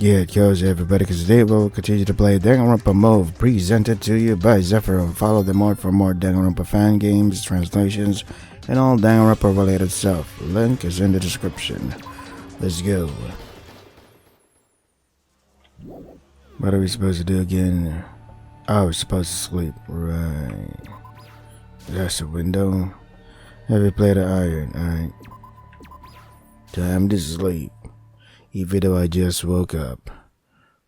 Get cozy, everybody, because today we'll continue to play Danganronpa Mauve, presented to you by Zephyr. Follow them out for more Danganronpa fan games, translations, and all Danganronpa related stuff. Link is in the description. Let's go. What are we supposed to do again? Oh, we're supposed to sleep. Right. That's a window. Heavy plate of iron. Alright. Time to sleep. Even though I just woke up,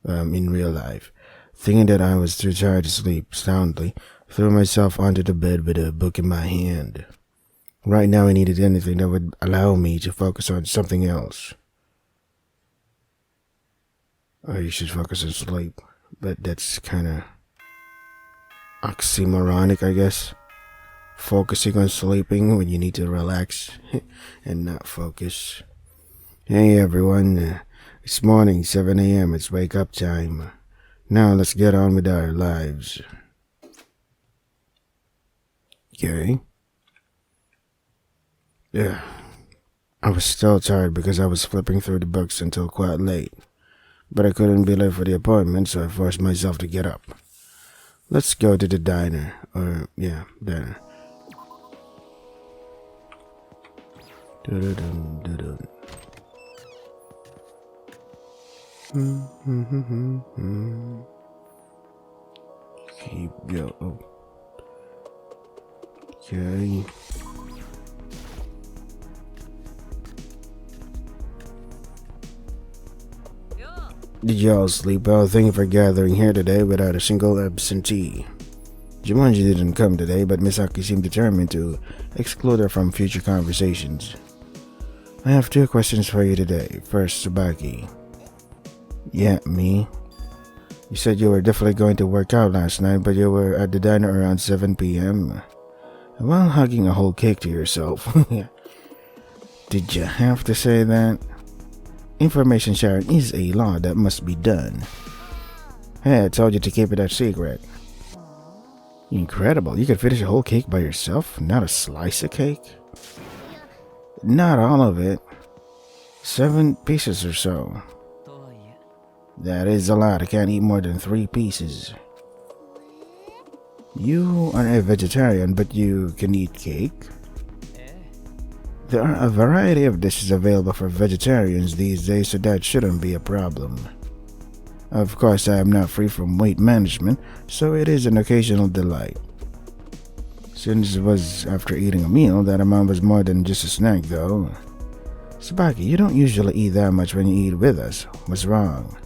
in real life, thinking that I was too tired to sleep soundly, threw myself onto the bed with a book in my hand. Right now I needed anything that would allow me to focus on something else. Or you should focus on sleep, but that's kinda oxymoronic, I guess. Focusing on sleeping when you need to relax and not focus. Hey everyone, it's morning, 7 a.m. It's wake up time. Now let's get on with our lives. Okay. Yeah. I was still tired because I was flipping through the books until quite late. But I couldn't be late for the appointment, so I forced myself to get up. Let's go to the diner. Diner. Dun-dun-dun-dun-dun. Keep going. Okay. Did y'all sleep well? Thank you for gathering here today without a single absentee. Jumanji didn't come today, but Misaki seemed determined to exclude her from future conversations. I have 2 questions for you today. First, Tsubaki. Yeah, me. You said you were definitely going to work out last night, but you were at the diner around 7 p.m. while hugging a whole cake to yourself. Did you have to say that? Information sharing is a law that must be done. Hey, I told you to keep it a secret. Incredible. You could finish a whole cake by yourself? Not a slice of cake? Not all of it. 7 pieces or so. That is a lot. I can't eat more than 3 pieces. You are a vegetarian, but you can eat cake? There are a variety of dishes available for vegetarians these days, so that shouldn't be a problem. Of course, I am not free from weight management, so it is an occasional delight. Since it was after eating a meal, that amount was more than just a snack, though. Tsubaki, you don't usually eat that much when you eat with us. What's wrong?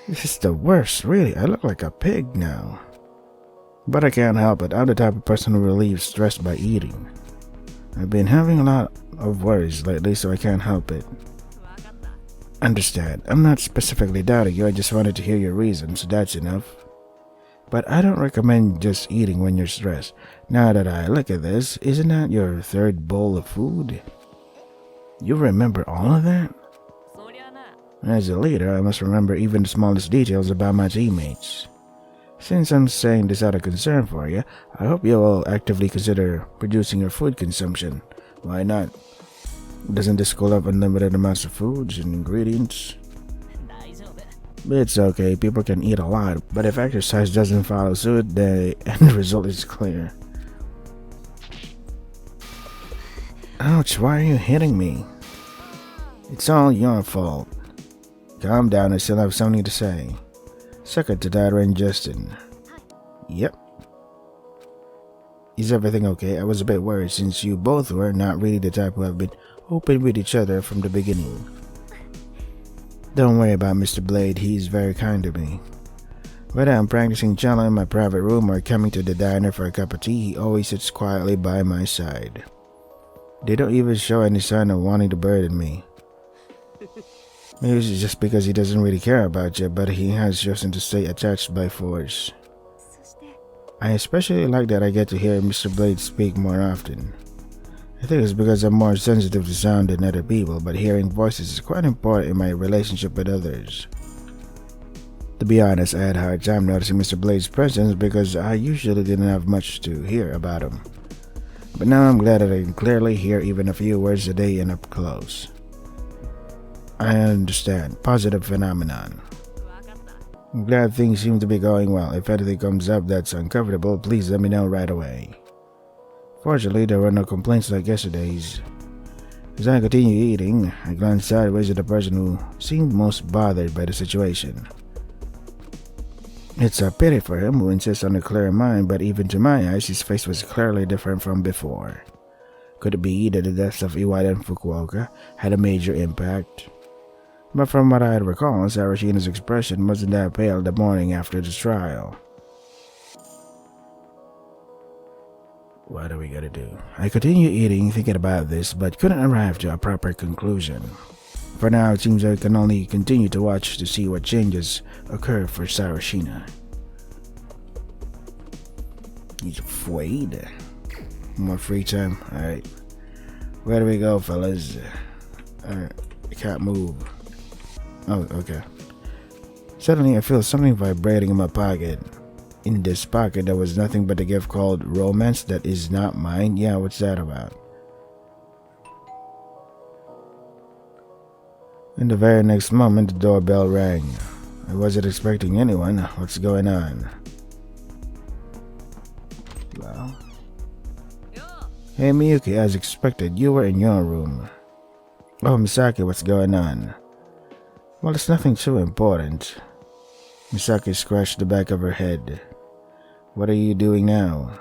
This is the worst, really. I look like a pig now. But I can't help it. I'm the type of person who relieves stress by eating. I've been having a lot of worries lately, so I can't help it. Understand. I'm not specifically doubting you. I just wanted to hear your reasons, so that's enough. But I don't recommend just eating when you're stressed. Now that I look at this, isn't that your 3rd bowl of food? You remember all of that? As a leader, I must remember even the smallest details about my teammates. Since I'm saying this out of concern for you, I hope you will actively consider reducing your food consumption. Why not? Doesn't the school have unlimited amounts of foods and ingredients? It's okay, people can eat a lot, but if exercise doesn't follow suit, the end result is clear. Ouch, why are you hitting me? It's all your fault. Calm down, I still have something to say. Second to Dara and Justin. Yep. Is everything okay? I was a bit worried since you both were not really the type who have been open with each other from the beginning. Don't worry about Mr. Blade, he's very kind to me. Whether I'm practicing cello in my private room or coming to the diner for a cup of tea, he always sits quietly by my side. They don't even show any sign of wanting to burden me. Maybe it's just because he doesn't really care about you, but he has chosen to stay attached by force. I especially like that I get to hear Mr. Blade speak more often. I think it's because I'm more sensitive to sound than other people, but hearing voices is quite important in my relationship with others. To be honest, I had a hard time noticing Mr. Blade's presence because I usually didn't have much to hear about him. But now I'm glad that I can clearly hear even a few words a day and up close. I understand. Positive phenomenon. I'm glad things seem to be going well. If anything comes up that's uncomfortable, please let me know right away. Fortunately, there were no complaints like yesterday's. As I continued eating, I glanced sideways at the person who seemed most bothered by the situation. It's a pity for him who insists on a clear mind, but even to my eyes, his face was clearly different from before. Could it be that the deaths of Iwata and Fukuoka had a major impact? But from what I recall, Sarashina's expression wasn't that pale the morning after the trial. What are we gonna do? I continued eating, thinking about this, but couldn't arrive to a proper conclusion. For now, it seems I can only continue to watch to see what changes occur for Sarashina. He's afraid. More free time? Alright. Where do we go, fellas? I can't move. Oh, okay. Suddenly, I feel something vibrating in my pocket. In this pocket, there was nothing but a gift called Romance that is not mine. Yeah, what's that about? In the very next moment, the doorbell rang. I wasn't expecting anyone. What's going on? Well. Hey Miyuki, as expected, you were in your room. Oh, Misaki, what's going on? Well, it's nothing too important. Misaki scratched the back of her head. What are you doing now?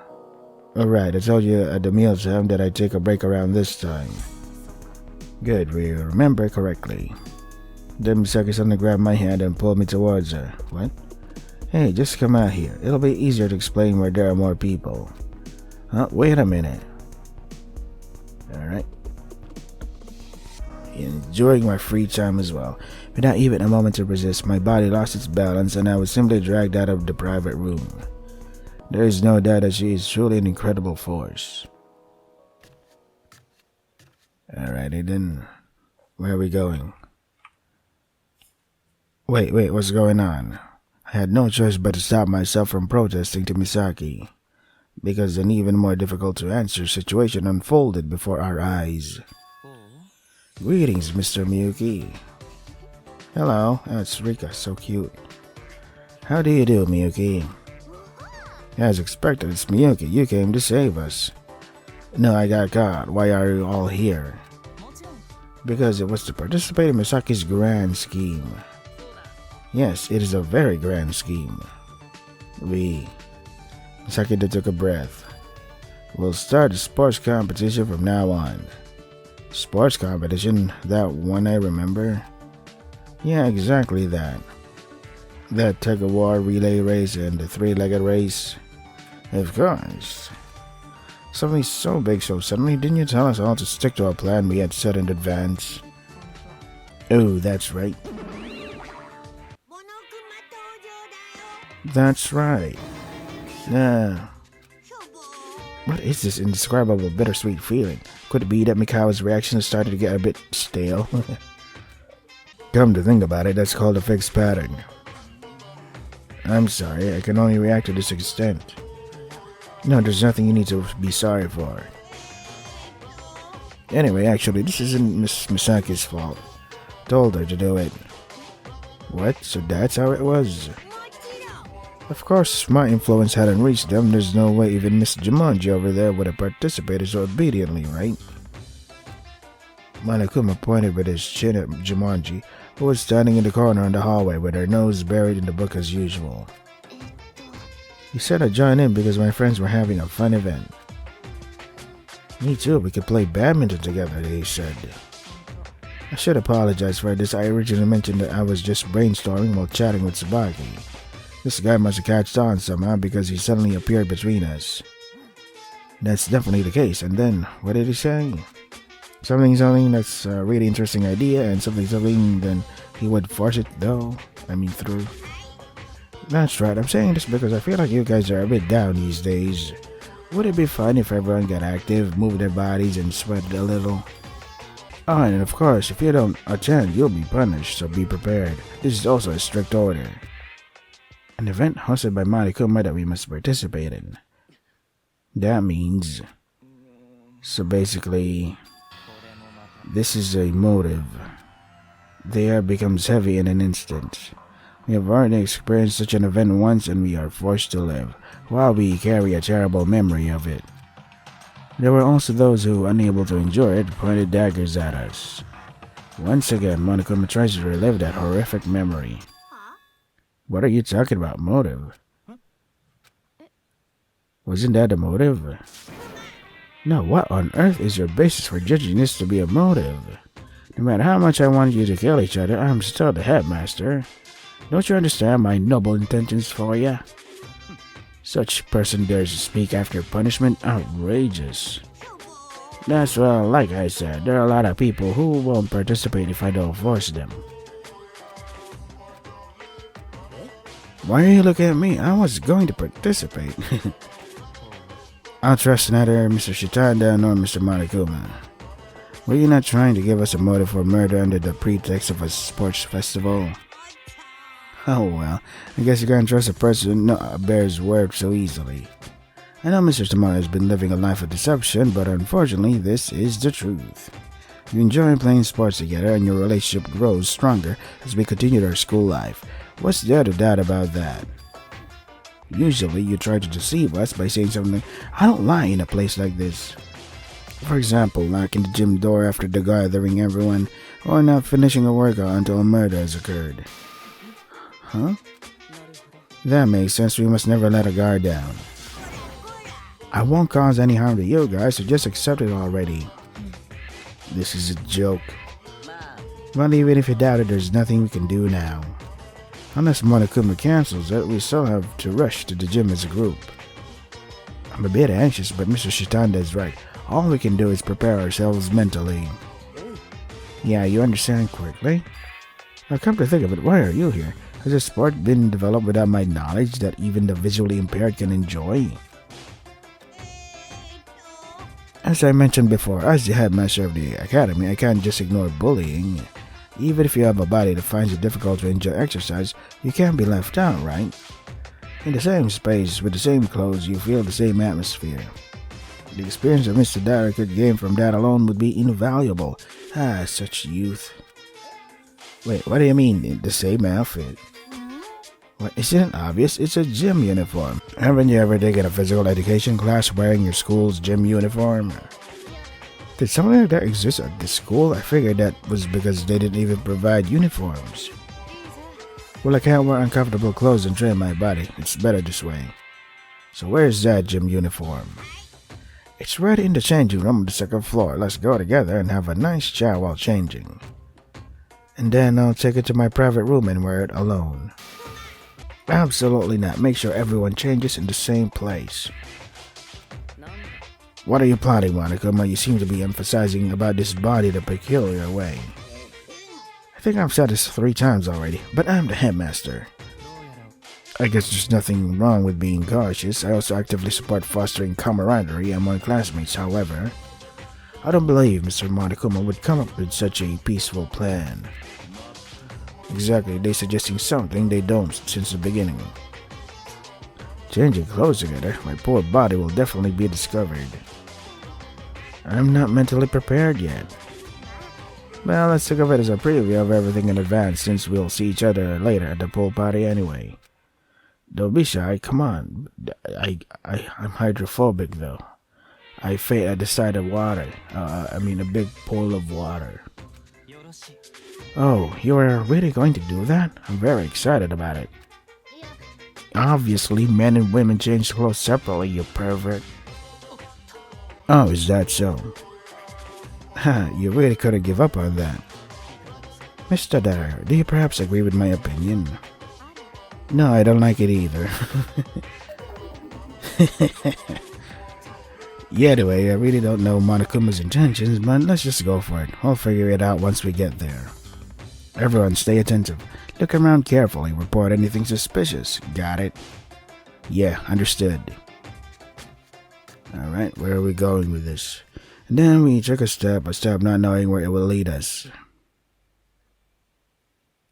Alright, I told you at the mealtime that I'd take a break around this time. Good, we remember correctly. Then Misaki suddenly grabbed my hand and pulled me towards her. What? Hey, just come out here. It'll be easier to explain where there are more people. Wait a minute. Alright. Enjoying my free time as well. Without even a moment to resist, my body lost its balance and I was simply dragged out of the private room. There is no doubt that she is truly an incredible force. Alrighty then. Where are we going? Wait, what's going on? I had no choice but to stop myself from protesting to Misaki, because an even more difficult to answer situation unfolded before our eyes. Greetings, Mr. Miyuki. Hello, it's Rika, so cute. How do you do, Miyuki? As expected, it's Miyuki. You came to save us. No, I got caught. Why are you all here? Because it was to participate in Misaki's grand scheme. Yes, it is a very grand scheme. Misaki took a breath. We'll start a sports competition from now on. Sports competition? That one I remember? Yeah, exactly that. That tug-of-war relay race and the three-legged race. Of course. Something so big so suddenly, didn't you tell us all to stick to a plan we had set in advance? Oh, that's right. That's right. What is this indescribable bittersweet feeling? Could it be that Mikawa's reaction started to get a bit stale? Come to think about it, that's called a fixed pattern. I'm sorry, I can only react to this extent. No, there's nothing you need to be sorry for. Anyway, actually, this isn't Miss Misaki's fault. Told her to do it. What? So that's how it was? Of course, my influence hadn't reached them. There's no way even Miss Jumanji over there would have participated so obediently, right? Monokuma pointed with his chin at Jumanji, who was standing in the corner in the hallway with her nose buried in the book as usual. He said I'd join in because my friends were having a fun event. Me too, we could play badminton together, he said. I should apologize for this. I originally mentioned that I was just brainstorming while chatting with Tsubaki. This guy must have catched on somehow because he suddenly appeared between us. That's definitely the case. And then, what did he say? Something that's a really interesting idea, and something, then he would force it through. That's right, I'm saying this because I feel like you guys are a bit down these days. Would it be fun if everyone got active, moved their bodies, and sweated a little? Oh, and of course, if you don't attend, you'll be punished, so be prepared. This is also a strict order. An event hosted by Marikuma that we must participate in. That means... So basically... This is a motive. the air becomes heavy in an instant. We have already experienced such an event once and we are forced to live, while we carry a terrible memory of it. There were also those who, unable to endure it, pointed daggers at us. Once again, Monokuma tries to relive that horrific memory. What are you talking about, motive? Wasn't that a motive? No, what on earth is your basis for judging this to be a motive? No matter how much I wanted you to kill each other, I'm still the headmaster. Don't you understand my noble intentions for you? Such person dares to speak after punishment? Outrageous. That's well, like I said, there are a lot of people who won't participate if I don't force them. Why are you looking at me? I was going to participate. I'll trust neither Mr. Shitanda nor Mr. Monokuma. Were you not trying to give us a motive for murder under the pretext of a sports festival? Oh well, I guess you can't trust a person who bears word so easily. I know Mr. Tamara has been living a life of deception, but unfortunately this is the truth. You enjoy playing sports together and your relationship grows stronger as we continue our school life. What's there to doubt about that? Usually you try to deceive us by saying something, I don't lie in a place like this. For example, locking the gym door after the gathering everyone, or not finishing a workout until a murder has occurred. Huh? That makes sense. We must never let a guard down. I won't cause any harm to you guys, so just accept it already. This is a joke. But even if you doubt it, there's nothing we can do now. Unless Monokuma cancels it, we still have to rush to the gym as a group. I'm a bit anxious, but Mr. Shitanda is right. All we can do is prepare ourselves mentally. Yeah, you understand quickly? Now come to think of it, why are you here? Has a sport been developed without my knowledge that even the visually impaired can enjoy? As I mentioned before, as the headmaster of the academy, I can't just ignore bullying. Even if you have a body that finds it difficult to enjoy exercise, you can't be left out, right? In the same space, with the same clothes, you feel the same atmosphere. The experience that Mr. Dara could gain from that alone would be invaluable. Ah, such youth. Wait, what do you mean, the same outfit? What, isn't it obvious? It's a gym uniform. Haven't you ever taken a physical education class wearing your school's gym uniform? Did something like that exist at this school? I figured that was because they didn't even provide uniforms. Well, I can't wear uncomfortable clothes and train my body. It's better this way. So where's that gym uniform? It's right in the changing room on the second floor. Let's go together and have a nice chat while changing. And then I'll take it to my private room and wear it alone. Absolutely not. Make sure everyone changes in the same place. What are you plotting, Monokuma? You seem to be emphasizing about this body the peculiar way. I think I've said this 3 times already, but I'm the headmaster. I guess there's nothing wrong with being cautious. I also actively support fostering camaraderie among classmates, however. I don't believe Mr. Monokuma would come up with such a peaceful plan. Exactly, they're suggesting something they don't since the beginning. Changing clothes together, my poor body will definitely be discovered. I'm not mentally prepared yet. Well, let's think of it as a preview of everything in advance since we'll see each other later at the pool party anyway. Don't be shy, come on. I'm hydrophobic though. I faint at the sight of water. A big pool of water. Oh, you are really going to do that? I'm very excited about it. Obviously, men and women change clothes separately, you pervert. Oh, is that so? You really couldn't give up on that. Mr. Dara, do you perhaps agree with my opinion? No, I don't like it either. Yeah, anyway, I really don't know Monokuma's intentions, but let's just go for it. I'll figure it out once we get there. Everyone stay attentive. Look around carefully. Report anything suspicious. Got it? Yeah, understood. Alright, where are we going with this? And then we took a step not knowing where it will lead us.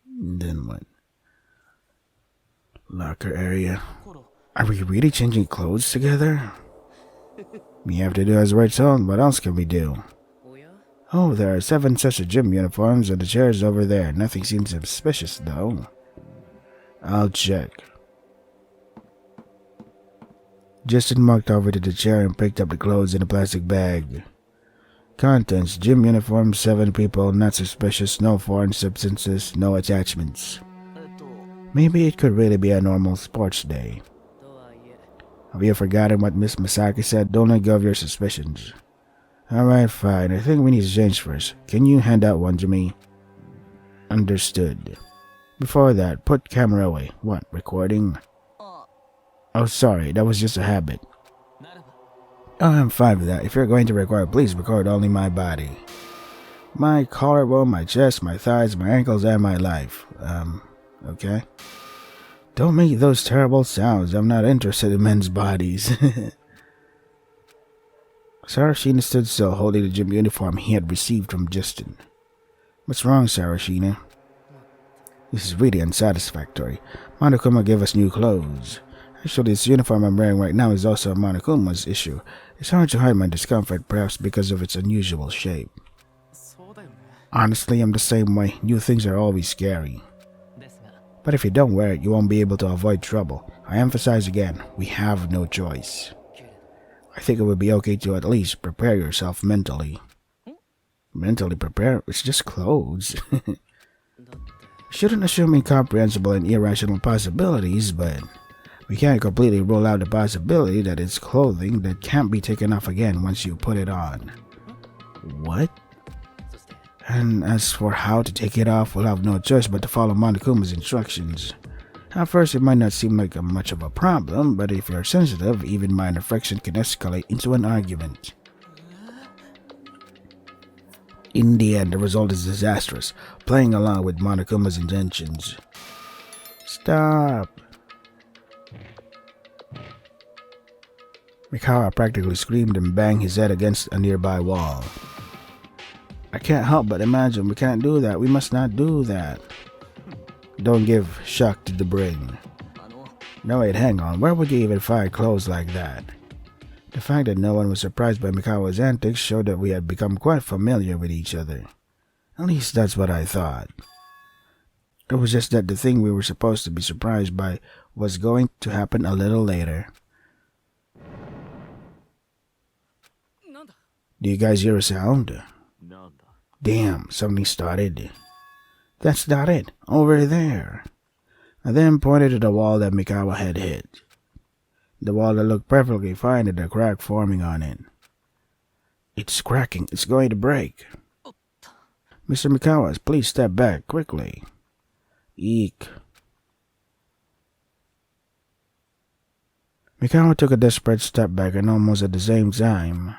And then what? Locker area. Are we really changing clothes together? We have to do as we're told. What else can we do? Oh, there are 7 sets of gym uniforms and the chairs over there. Nothing seems suspicious, though. I'll check. Justin walked over to the chair and picked up the clothes in a plastic bag. Contents: gym uniforms, 7 people, not suspicious, no foreign substances, no attachments. Maybe it could really be a normal sports day. Have you forgotten what Miss Masaki said? Don't let go of your suspicions. Alright, fine. I think we need to change first. Can you hand out one to me? Understood. Before that, put camera away. What, recording? Oh, sorry, that was just a habit. Oh, I'm fine with that. If you're going to record, please record only my body. My collarbone, my chest, my thighs, my ankles, and my life. Okay? Don't make those terrible sounds. I'm not interested in men's bodies. Sarashina stood still, holding the gym uniform he had received from Justin. What's wrong, Sarashina? This is really unsatisfactory. Monokuma gave us new clothes. Actually, this uniform I'm wearing right now is also Monokuma's issue. It's hard to hide my discomfort, perhaps because of its unusual shape. Honestly, I'm the same way. New things are always scary. But if you don't wear it, you won't be able to avoid trouble. I emphasize again, we have no choice. I think it would be okay to at least prepare yourself mentally. Mentally prepare? It's just clothes. Shouldn't assume incomprehensible and irrational possibilities, but we can't completely rule out the possibility that it's clothing that can't be taken off again once you put it on. What? And as for how to take it off, we'll have no choice but to follow Monokuma's instructions. At first, it might not seem like much of a problem, but if you're sensitive, even minor friction can escalate into an argument. In the end, the result is disastrous, playing along with Monokuma's intentions. Stop! Mikawa practically screamed and banged his head against a nearby wall. I can't help but imagine we can't do that. We must not do that. Don't give shock to the brain. No, wait, hang on. Where would you even find clothes like that? The fact that no one was surprised by Mikawa's antics showed that we had become quite familiar with each other. At least that's what I thought. It was just that the thing we were supposed to be surprised by was going to happen a little later. Do you guys hear a sound? Damn, something started. That's not it. Over there. I then pointed to the wall that Mikawa had hit. The wall that looked perfectly fine had a crack forming on it. It's cracking. It's going to break. Mr. Mikawa, please step back quickly. Eek. Mikawa took a desperate step back, and almost at the same time,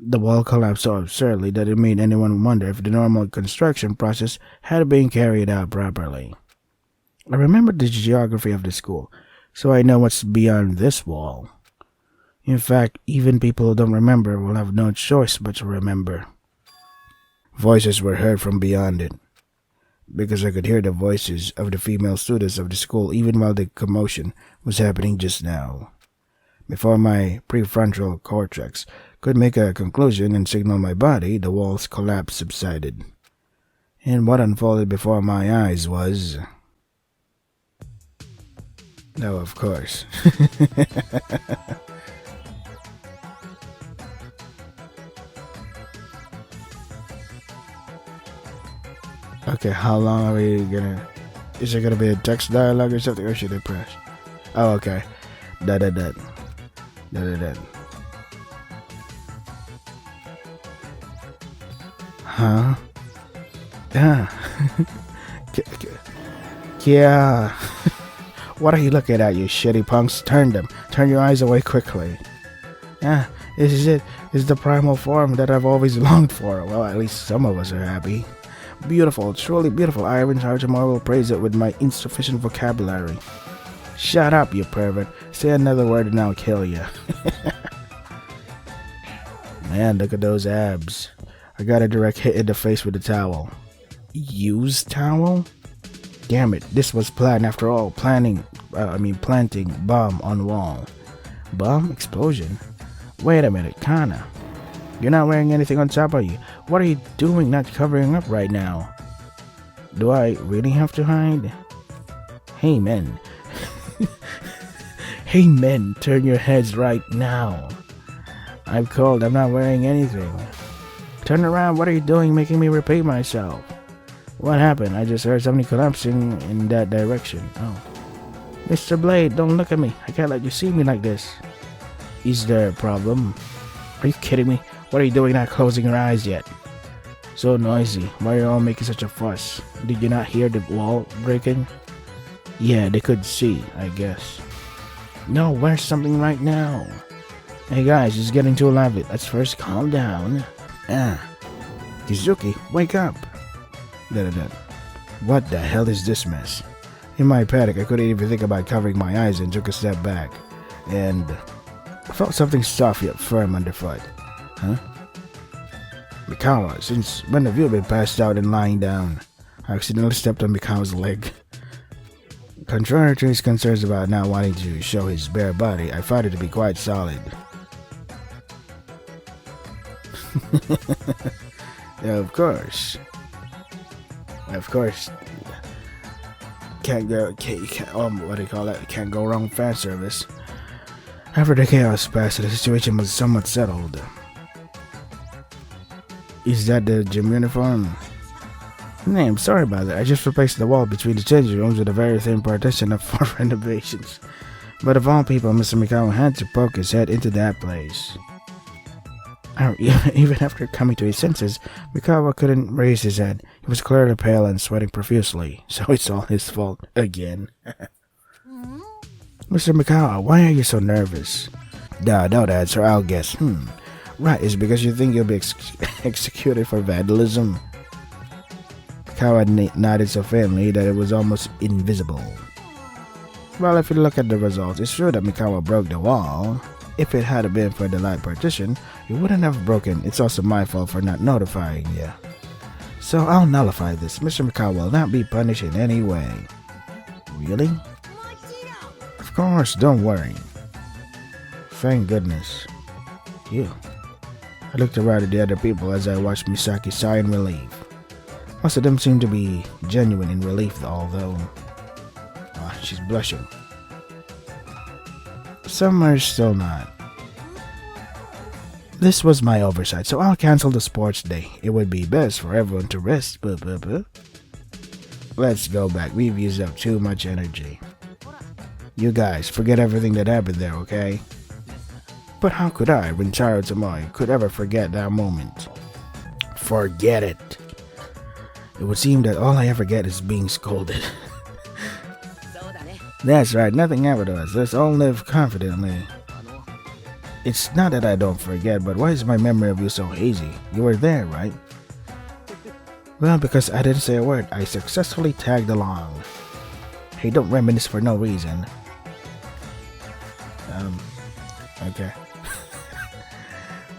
the wall collapsed so absurdly that it made anyone wonder if the normal construction process had been carried out properly. I remembered the geography of the school, so I know what's beyond this wall. In fact, even people who don't remember will have no choice but to remember. Voices were heard from beyond it, because I could hear the voices of the female students of the school even while the commotion was happening just now. Before my prefrontal cortex could make a conclusion and signal my body, the wall's collapse subsided. And what unfolded before my eyes was... No, of course. Okay, how long are we gonna... Is there gonna be a text dialogue or something, or should I press? Oh, okay. Da-da-da. Da-da-da. Huh? Yeah. Yeah. What are you looking at, you shitty punks? Turn them. Turn your eyes away quickly. Yeah, this is it. This is the primal form that I've always longed for. Well, at least some of us are happy. Beautiful, truly beautiful. I even tomorrow will praise it with my insufficient vocabulary. Shut up, you pervert. Say another word and I'll kill you. Man, look at those abs. I got a direct hit in the face with the towel. Use towel? Damn it, this was planned after all. Planting bomb on wall. Bomb? Explosion? Wait a minute, kinda. You're not wearing anything on top of you. What are you doing not covering up right now? Do I really have to hide? Hey men. Hey men, turn your heads right now. I'm cold, I'm not wearing anything. Turn around, what are you doing making me repeat myself? What happened? I just heard somebody collapsing in that direction. Oh. Mr. Blade, don't look at me. I can't let you see me like this. Is there a problem? Are you kidding me? What are you doing not closing your eyes yet? So noisy. Why are you all making such a fuss? Did you not hear the wall breaking? Yeah, they could see, I guess. No, where's something right now? Hey guys, it's getting too lively. Let's first calm down. Kizuki, wake up. What the hell is this mess? In my panic, I couldn't even think about covering my eyes and took a step back. And I felt something soft yet firm underfoot. Huh? Mikawa, since when have you been passed out and lying down? I accidentally stepped on Mikawa's leg. Contrary to his concerns about not wanting to show his bare body, I found it to be quite solid. Yeah, of course. Can't go wrong fan service. After the chaos passed, the situation was somewhat settled. Is that the gym uniform? I'm sorry about that. I just replaced the wall between the changing rooms with a very thin partition for renovations. But of all people, Mr. Mikawa had to poke his head into that place. Even after coming to his senses, Mikawa couldn't raise his head. He was clearly pale and sweating profusely, so it's all his fault again. Mr. Mikawa, why are you so nervous? Don't answer, I'll guess. Right, it's because you think you'll be executed for vandalism. Mikawa nodded so faintly that it was almost invisible. Well, if you look at the results, it's true that Mikawa broke the wall. If it had been for the light partition, you wouldn't have broken. It's also my fault for not notifying you. So I'll nullify this. Mr. Mikawa will not be punished in any way. Really? Of course, don't worry. Thank goodness. You. I looked around at the other people as I watched Misaki sigh in relief. Most of them seemed to be genuine in relief, although she's blushing. Some are still not. This was my oversight, so I'll cancel the sports day. It would be best for everyone to rest. Let's go back. We've used up too much energy. You guys, forget everything that happened there, okay? But how could I, Rintaro Tomoe, could ever forget that moment? Forget it. It would seem that all I ever get is being scolded. That's right, nothing happened to us. Let's all live confidently. It's not that I don't forget, but why is my memory of you so hazy? You were there, right? Well, because I didn't say a word, I successfully tagged along. Hey, don't reminisce for no reason. Okay.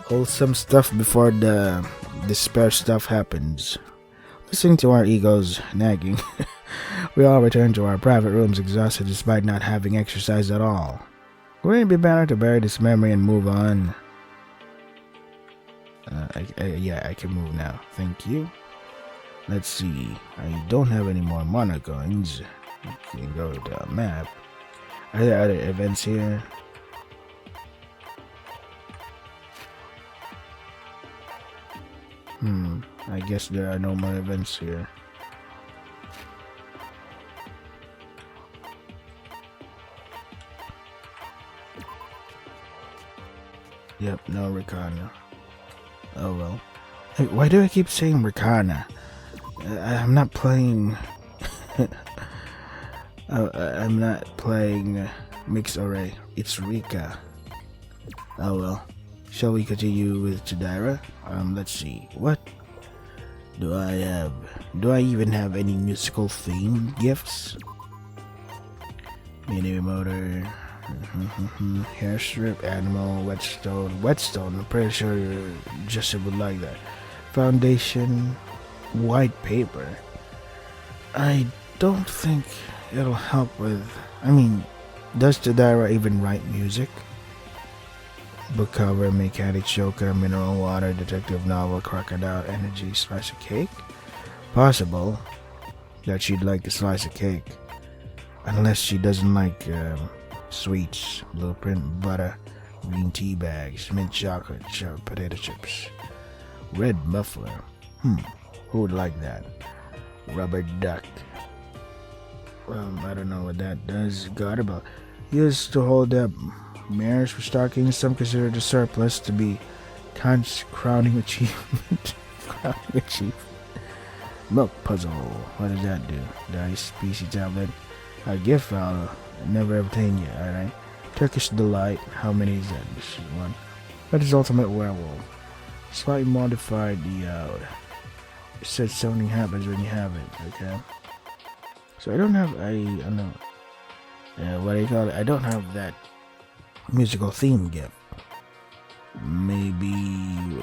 Wholesome stuff before the despair stuff happens. Listening to our egos nagging, we all returned to our private rooms exhausted despite not having exercised at all. Wouldn't it be better to bury this memory and move on? Yeah, I can move now. Thank you. Let's see. I don't have any more mana coins. You can go to the map. Are there other events here? I guess there are no more events here. Yep, no Ricana. Oh well. Hey, why do I keep saying Ricana? I'm not playing... I'm not playing Mix Array. It's Rika. Oh well. Shall we continue with Chidara? Let's see. What do I have? Do I even have any musical theme gifts? Mini motor, hair strip, animal, whetstone. Whetstone, I'm pretty sure Justin would like that. Foundation, white paper. I don't think it'll help with... I mean, does Chidara even write music? Book cover, mechanic choker, mineral water, detective novel, crocodile energy, slice of cake. Possible that she'd like a slice of cake. Unless she doesn't like sweets, blueprint, butter, green tea bags, mint chocolate, potato chips. Red muffler. Who would like that? Rubber duck. I don't know what that does. Garter used to hold up mirrors for stockings. Some consider the surplus to be crowning achievement. Crowning achievement. Milk puzzle. What does that do? Dice, PC tablet. A gift file. Never obtained yet. Alright. Turkish delight. How many is that? This is one. What is ultimate werewolf? Slightly modified the it says something happens when you have it. Okay. So I don't know. What do you call it? I don't have that musical theme gift. Maybe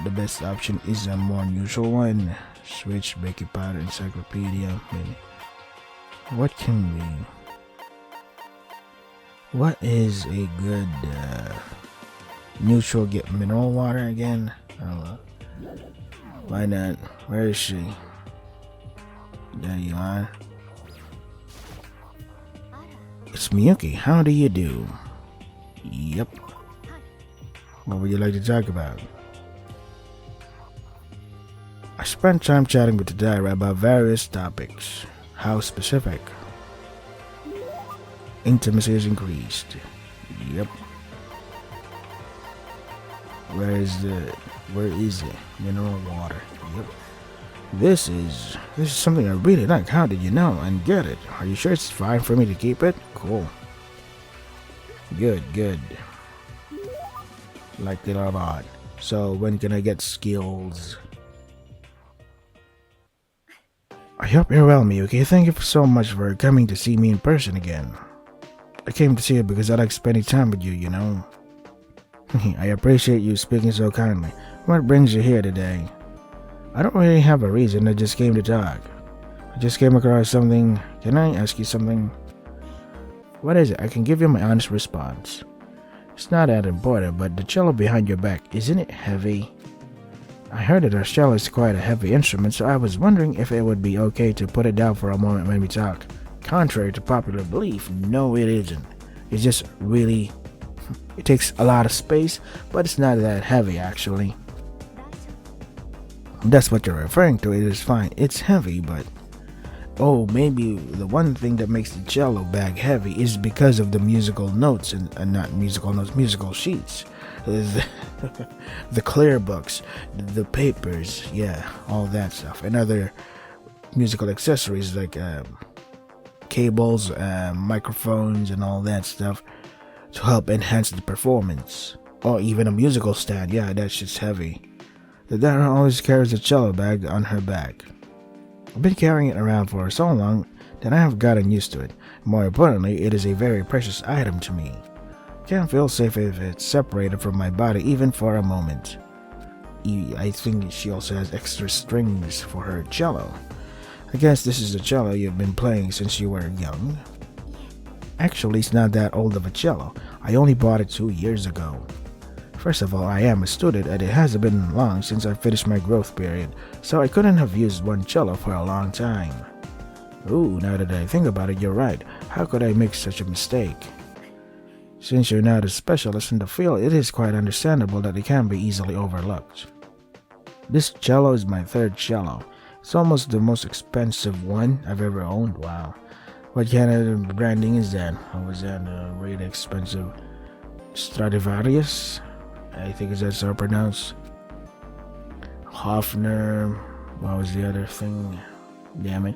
the best option is a more unusual one. Switch, baking powder, encyclopedia. Maybe. What can we? What is a good neutral gift? Mineral water again? Why not? Where is she? There you are. It's Miyuki. How do you do? Yep. What would you like to talk about? I spent time chatting with the diary about various topics. How specific? Intimacy has increased. Yep. Where is it? Mineral water. Yep. This is something I really like. How did you know and get it? Are you sure it's fine for me to keep it? Cool. Good. Like it a lot. So when can I get skills? I hope you're well, Miyuki. Thank you so much for coming to see me in person again. I came to see you because I like spending time with you, you know. I appreciate you speaking so kindly. What brings you here today? I don't really have a reason. I just came to talk. I just came across something. Can I ask you something? What is it? I can give you my honest response. It's not that important, but the cello behind your back, isn't it heavy? I heard that our cello is quite a heavy instrument, so I was wondering if it would be okay to put it down for a moment when we talk. Contrary to popular belief, no it isn't. It's just really... It takes a lot of space, but it's not that heavy actually. That's what you're referring to. It is fine. It's heavy, but... Oh, maybe the one thing that makes the cello bag heavy is because of the musical notes, and not musical notes, musical sheets. The clear books, the papers, yeah, all that stuff. And other musical accessories like cables, microphones, and all that stuff to help enhance the performance. Or even a musical stand, yeah, that's just heavy. The daughter always carries a cello bag on her back. I've been carrying it around for so long that I have gotten used to it. More importantly, it is a very precious item to me. I can't feel safe if it's separated from my body even for a moment. I think she also has extra strings for her cello. I guess this is the cello you've been playing since you were young. Actually, it's not that old of a cello. I only bought it 2 years ago. First of all, I am a student and it hasn't been long since I finished my growth period, so I couldn't have used one cello for a long time. Ooh, now that I think about it, you're right. How could I make such a mistake? Since you're not a specialist in the field, it is quite understandable that it can be easily overlooked. This cello is my third cello. It's almost the most expensive one I've ever owned. Wow. What kind of branding is that? Or was that really expensive? Stradivarius? I think is that's how pronounced. Hofner. What was the other thing? Damn it.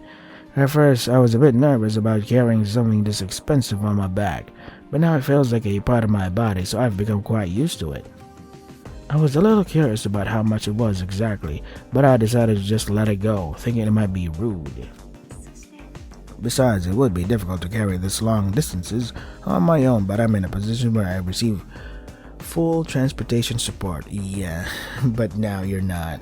At first, I was a bit nervous about carrying something this expensive on my back, but now it feels like a part of my body, so I've become quite used to it. I was a little curious about how much it was exactly, but I decided to just let it go, thinking it might be rude. Besides, it would be difficult to carry this long distances on my own, but I'm in a position where I receive full transportation support. Yeah, but now you're not.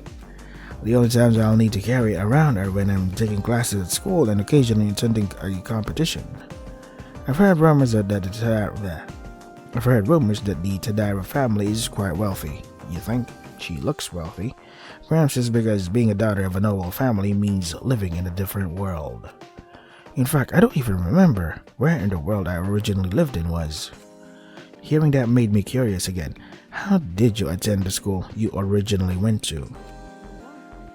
The only times I'll need to carry it around are when I'm taking classes at school and occasionally attending a competition. I've heard rumors that I've heard rumors that the Tadira family is quite wealthy. You think? She looks wealthy. Perhaps it's because being a daughter of a noble family means living in a different world. In fact, I don't even remember where in the world I originally lived in was. Hearing that made me curious again. How did you attend the school you originally went to?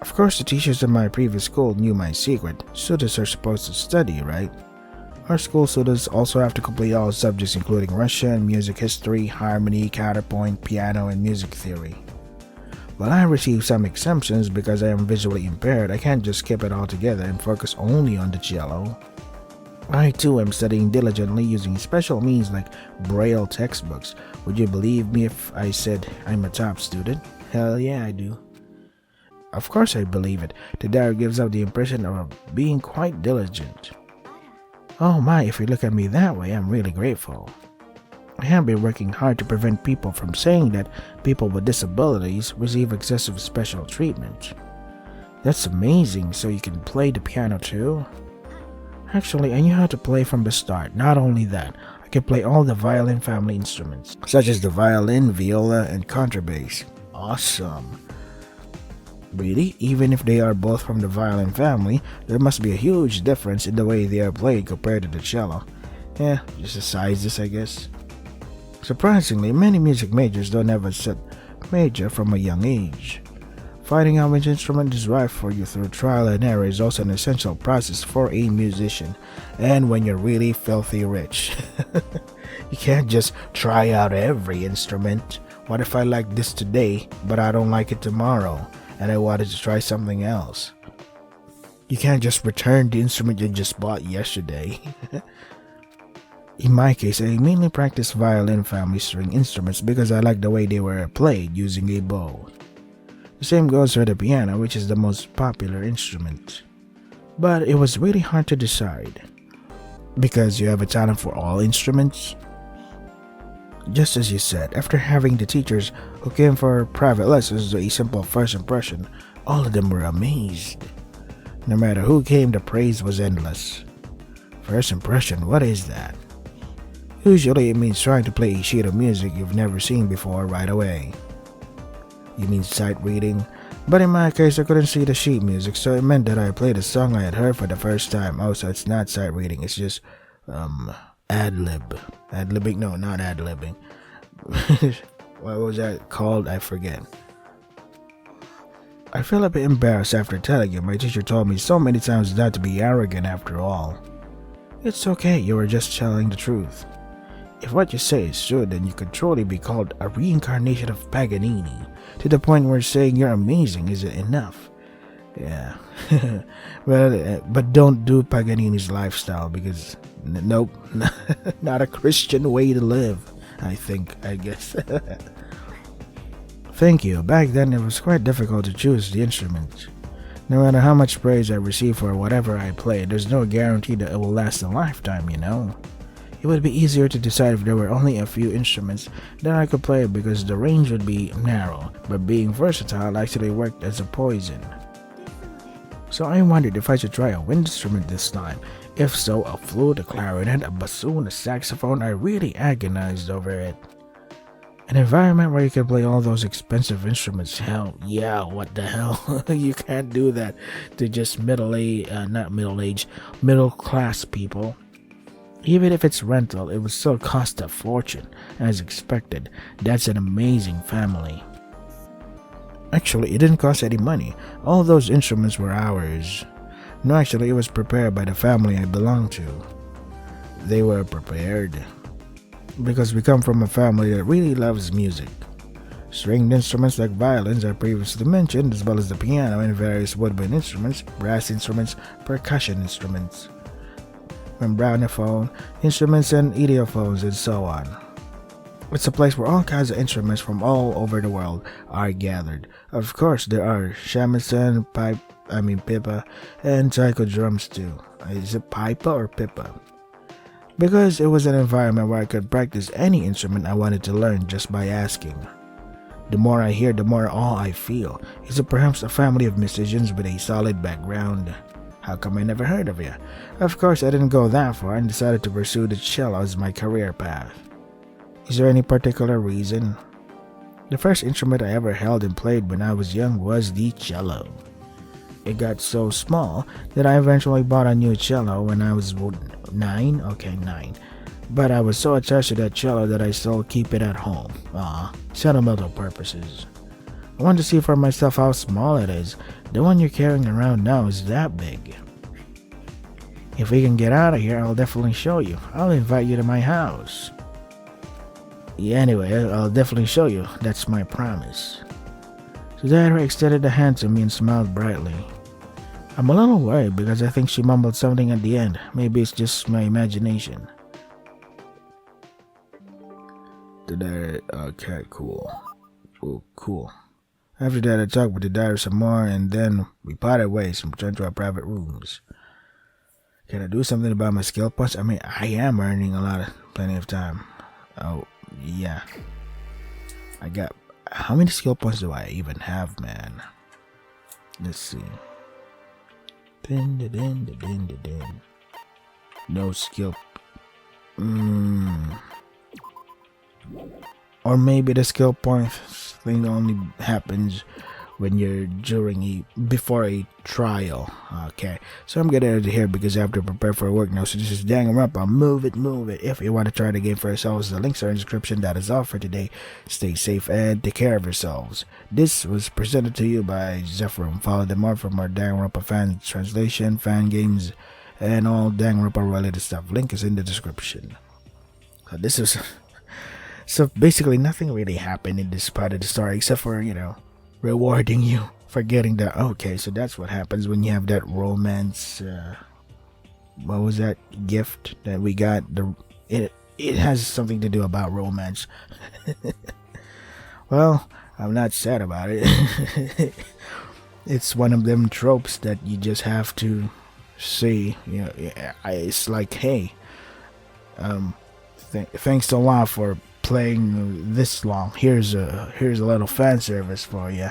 Of course, the teachers in my previous school knew my secret. Students are supposed to study, right? Our school students also have to complete all subjects including Russian, music history, harmony, counterpoint, piano, and music theory. While I received some exemptions because I am visually impaired, I can't just skip it all together and focus only on the cello. I too am studying diligently using special means like Braille textbooks. Would you believe me if I said I'm a top student? Hell yeah, I do. Of course I believe it. Tadara gives out the impression of being quite diligent. Oh my, if you look at me that way, I'm really grateful. I have been working hard to prevent people from saying that people with disabilities receive excessive special treatment. That's amazing, so you can play the piano too? Actually, I knew how to play from the start. Not only that, I can play all the violin family instruments, such as the violin, viola, and contrabass. Awesome. Really? Even if they are both from the violin family, there must be a huge difference in the way they are played compared to the cello. Yeah, just the sizes, I guess. Surprisingly, many music majors don't have a set major from a young age. Finding out which instrument is right for you through trial and error is also an essential process for a musician, and when you're really filthy rich. You can't just try out every instrument. What if I like this today, but I don't like it tomorrow, and I wanted to try something else? You can't just return the instrument you just bought yesterday. In my case, I mainly practice violin family string instruments because I like the way they were played using a bow. The same goes for the piano, which is the most popular instrument. But it was really hard to decide. Because you have a talent for all instruments? Just as you said, after having the teachers who came for private lessons do a simple first impression, all of them were amazed. No matter who came, the praise was endless. First impression, what is that? Usually it means trying to play a sheet of music you've never seen before right away. You mean sight reading? But in my case, I couldn't see the sheet music, so it meant that I played a song I had heard for the first time. Oh, so it's not sight reading, it's just, ad-lib. Ad-libbing? No, not ad-libbing. What was that called? I forget. I feel a bit embarrassed after telling you. My teacher told me so many times not to be arrogant after all. It's okay, you were just telling the truth. If what you say is true, then you could truly be called a reincarnation of Paganini, to the point where saying you're amazing isn't enough. Yeah. Well, but don't do Paganini's lifestyle because, nope, not a Christian way to live, I guess. Thank you. Back then it was quite difficult to choose the instrument. No matter how much praise I receive for whatever I play, there's no guarantee that it will last a lifetime, you know? It would be easier to decide if there were only a few instruments that I could play because the range would be narrow, but being versatile actually worked as a poison. So I wondered if I should try a wind instrument this time. If so, a flute, a clarinet, a bassoon, a saxophone. I really agonized over it. An environment where you can play all those expensive instruments. Hell yeah, what the hell? You can't do that to just middle class people. Even if it's rental, it would still cost a fortune. As expected, that's an amazing family. Actually, it didn't cost any money. All those instruments were ours. No, actually, it was prepared by the family I belong to. They were prepared because we come from a family that really loves music. Stringed instruments like violins are previously mentioned, as well as the piano and various woodwind instruments, brass instruments, percussion instruments, membranophone instruments, and idiophones, and so on. It's a place where all kinds of instruments from all over the world are gathered. Of course, there are shamisen, pipa, and taiko drums too. Is it pipa or pipa? Because it was an environment where I could practice any instrument I wanted to learn just by asking. The more I hear, the more awe I feel. Is it perhaps a family of musicians with a solid background? How come I never heard of you? Of course, I didn't go that far and decided to pursue the cello as my career path. Is there any particular reason? The first instrument I ever held and played when I was young was the cello. It got so small that I eventually bought a new cello when I was 9. Okay, 9. But I was so attached to that cello that I still keep it at home. Sentimental purposes. I want to see for myself how small it is. The one you're carrying around now is that big. If we can get out of here, I'll definitely show you. I'll invite you to my house. Yeah, anyway, I'll definitely show you. That's my promise. Sudaira extended a hand to me and smiled brightly. I'm a little worried because I think she mumbled something at the end. Maybe it's just my imagination. Okay, cool. Oh, cool. After that, I talked with the daughter some more, and then we parted ways and returned to our private rooms. Can I do something about my skill points? I mean, I am earning plenty of time. Oh, yeah. I got... How many skill points do I even have, man? Let's see. No skill... Or maybe the skill points thing only happens when you're before a trial. Okay, so I'm getting out of here because I have to prepare for work now. So this is Danganronpa. Move it. If you want to try the game for yourselves, the links are in the description. That is all for today. Stay safe and take care of yourselves. This was presented to you by Zephyrum. Follow them more for more Danganronpa fan translation, fan games, and all Danganronpa related stuff. Link is in the description. This is... So basically nothing really happened in this part of the story except for, rewarding you for getting that. Okay, so that's what happens when you have that romance. What was that gift that we got? It has something to do about romance. Well, I'm not sad about it. It's one of them tropes that you just have to see. It's like, hey, thanks a lot for playing this long. Here's a little fan service for you.